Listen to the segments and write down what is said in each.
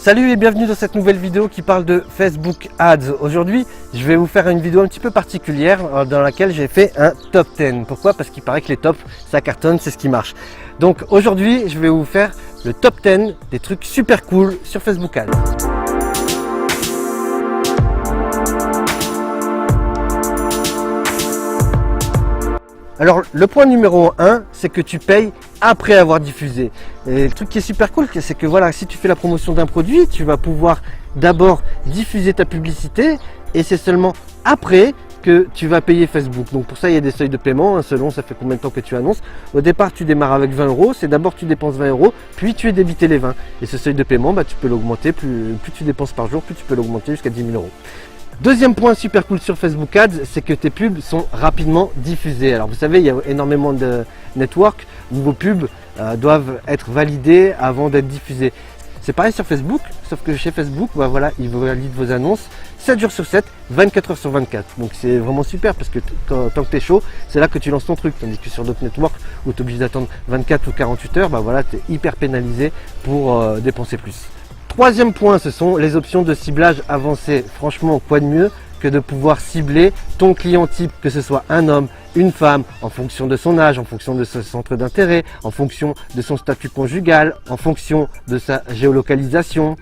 Salut et bienvenue dans cette nouvelle vidéo qui parle de Facebook Ads. Aujourd'hui, je vais vous faire une vidéo un petit peu particulière dans laquelle j'ai fait un top 10. Pourquoi? Parce qu'il paraît que les tops, ça cartonne, c'est ce qui marche. Donc aujourd'hui, je vais vous faire le top 10 des trucs super cool sur Facebook Ads. Alors le point numéro 1, c'est que tu payes après avoir diffusé. Et le truc qui est super cool, c'est que voilà, si tu fais la promotion d'un produit, tu vas pouvoir d'abord diffuser ta publicité et c'est seulement après que tu vas payer Facebook. Donc pour ça, il y a des seuils de paiement, hein, selon ça fait combien de temps que tu annonces. Au départ, tu démarres avec 20 €, c'est d'abord tu dépenses 20 €, puis tu es débité les 20. Et ce seuil de paiement, tu peux l'augmenter, plus tu dépenses par jour, plus tu peux l'augmenter jusqu'à 10 000 €. Deuxième point super cool sur Facebook Ads, c'est que tes pubs sont rapidement diffusées. Alors vous savez, il y a énormément de networks où vos pubs doivent être validées avant d'être diffusées. C'est pareil sur Facebook, sauf que chez Facebook, voilà, ils valident vos annonces 7 jours sur 7, 24 heures sur 24. Donc c'est vraiment super parce que tant que tu es chaud, c'est là que tu lances ton truc. Tandis que sur d'autres networks où tu es obligé d'attendre 24 ou 48 heures, voilà, tu es hyper pénalisé pour dépenser plus. Troisième point, ce sont les options de ciblage avancées. Franchement, quoi de mieux que de pouvoir cibler ton client type, que ce soit un homme, une femme, en fonction de son âge, en fonction de son centre d'intérêt, en fonction de son statut conjugal, en fonction de sa géolocalisation.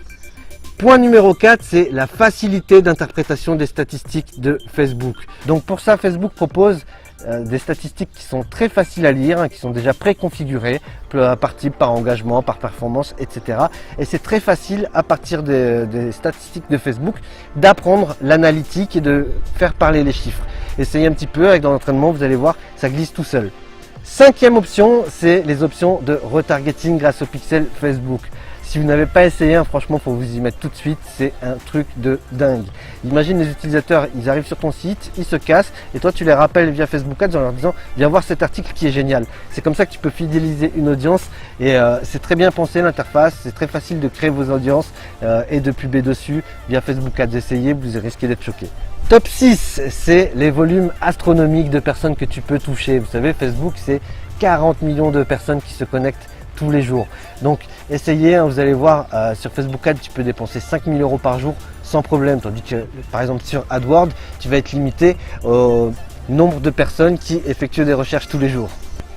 Point numéro 4, c'est la facilité d'interprétation des statistiques de Facebook. Donc pour ça, Facebook propose des statistiques qui sont très faciles à lire, qui sont déjà préconfigurées par type, par engagement, par performance, etc. Et c'est très facile à partir des statistiques de Facebook d'apprendre l'analytique et de faire parler les chiffres. Essayez un petit peu avec dans l'entraînement, vous allez voir, ça glisse tout seul. Cinquième option, c'est les options de retargeting grâce au pixel Facebook. Si vous n'avez pas essayé, franchement, il faut vous y mettre tout de suite. C'est un truc de dingue. Imagine les utilisateurs, ils arrivent sur ton site, ils se cassent et toi, tu les rappelles via Facebook Ads en leur disant « Viens voir cet article qui est génial ». C'est comme ça que tu peux fidéliser une audience et c'est très bien pensé l'interface. C'est très facile de créer vos audiences et de puber dessus via Facebook Ads. Essayez, vous risquez d'être choqué. Top 6, c'est les volumes astronomiques de personnes que tu peux toucher. Vous savez, Facebook, c'est 40 millions de personnes qui se connectent tous les jours. Donc essayez, vous allez voir, sur Facebook Ads, tu peux dépenser 5 000 € par jour sans problème. Tandis que par exemple sur AdWords, tu vas être limité au nombre de personnes qui effectuent des recherches tous les jours.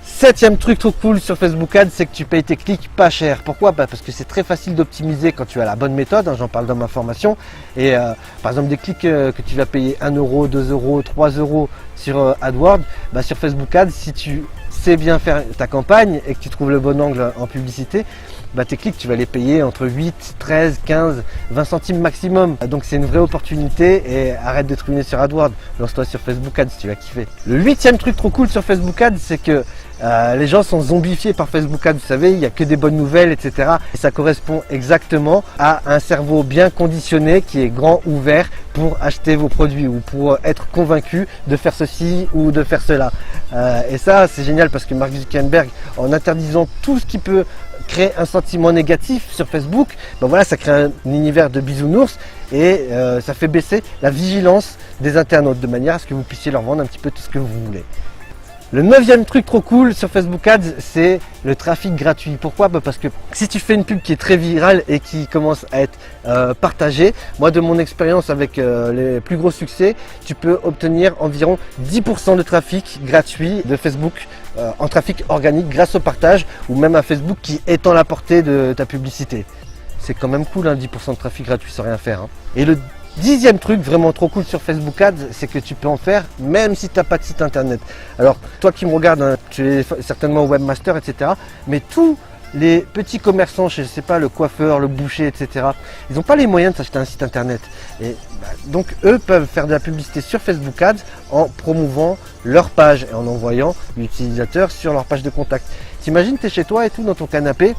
Septième truc trop cool sur Facebook Ads, c'est que tu payes tes clics pas cher. Pourquoi? Parce que c'est très facile d'optimiser quand tu as la bonne méthode, j'en parle dans ma formation. Et par exemple des clics que tu vas payer 1 €, 2 €, 3 € sur AdWords, sur Facebook Ads, si tu sais bien faire ta campagne et que tu trouves le bon angle en publicité, tes clics tu vas les payer entre 8, 13, 15, 20 centimes maximum. Donc c'est une vraie opportunité et arrête de te ruiner sur AdWords, lance-toi sur Facebook Ads, tu vas kiffer. Le huitième truc trop cool sur Facebook Ads, c'est que les gens sont zombifiés par Facebook Ads, vous savez, il n'y a que des bonnes nouvelles, etc. Et ça correspond exactement à un cerveau bien conditionné qui est grand ouvert pour acheter vos produits ou pour être convaincu de faire ceci ou de faire cela. Et ça, c'est génial parce que Mark Zuckerberg, en interdisant tout ce qui peut créer un sentiment négatif sur Facebook, ça crée un univers de bisounours et ça fait baisser la vigilance des internautes de manière à ce que vous puissiez leur vendre un petit peu tout ce que vous voulez. Le neuvième truc trop cool sur Facebook Ads, c'est le trafic gratuit. Pourquoi? Parce que si tu fais une pub qui est très virale et qui commence à être partagée, moi de mon expérience avec les plus gros succès, tu peux obtenir environ 10% de trafic gratuit de Facebook en trafic organique grâce au partage ou même à Facebook qui étend la portée de ta publicité. C'est quand même cool, 10% de trafic gratuit sans rien faire. Et le 10e truc vraiment trop cool sur Facebook Ads, c'est que tu peux en faire même si tu n'as pas de site internet. Alors toi qui me regardes, tu es certainement webmaster, etc. Mais tous les petits commerçants, je ne sais pas, le coiffeur, le boucher, etc. Ils n'ont pas les moyens de s'acheter un site internet. Et donc eux peuvent faire de la publicité sur Facebook Ads en promouvant leur page et en envoyant l'utilisateur sur leur page de contact. T'imagines, tu es chez toi et tout dans ton canapé.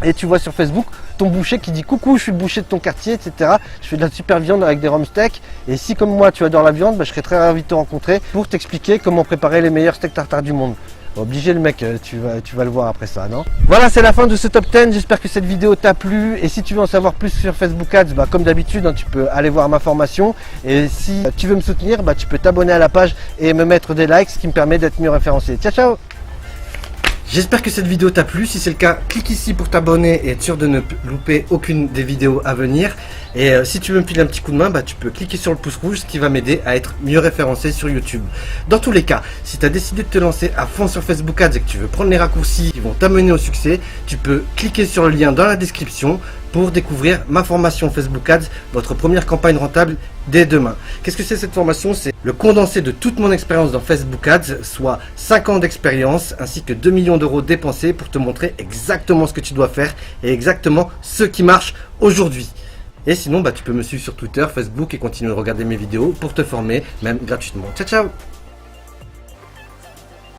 Et tu vois sur Facebook ton boucher qui dit coucou, je suis le boucher de ton quartier, etc. Je fais de la super viande avec des rhum steaks. Et si comme moi tu adores la viande, je serais très ravi de te rencontrer pour t'expliquer comment préparer les meilleurs steaks tartare du monde. Obligé le mec, tu vas le voir après ça, non? Voilà, c'est la fin de ce top 10. J'espère que cette vidéo t'a plu. Et si tu veux en savoir plus sur Facebook Ads, comme d'habitude, tu peux aller voir ma formation. Et si tu veux me soutenir, tu peux t'abonner à la page et me mettre des likes, ce qui me permet d'être mieux référencé. Ciao, ciao! J'espère que cette vidéo t'a plu. Si c'est le cas, clique ici pour t'abonner et être sûr de ne louper aucune des vidéos à venir. Et si tu veux me filer un petit coup de main, tu peux cliquer sur le pouce rouge, ce qui va m'aider à être mieux référencé sur YouTube. Dans tous les cas, si tu as décidé de te lancer à fond sur Facebook Ads et que tu veux prendre les raccourcis qui vont t'amener au succès, tu peux cliquer sur le lien dans la description pour découvrir ma formation Facebook Ads, votre première campagne rentable dès demain. Qu'est-ce que c'est cette formation? C'est le condensé de toute mon expérience dans Facebook Ads, soit 5 ans d'expérience ainsi que 2 millions d'euros dépensés pour te montrer exactement ce que tu dois faire et exactement ce qui marche aujourd'hui. Et sinon, tu peux me suivre sur Twitter, Facebook et continuer de regarder mes vidéos pour te former, même gratuitement. Ciao, ciao!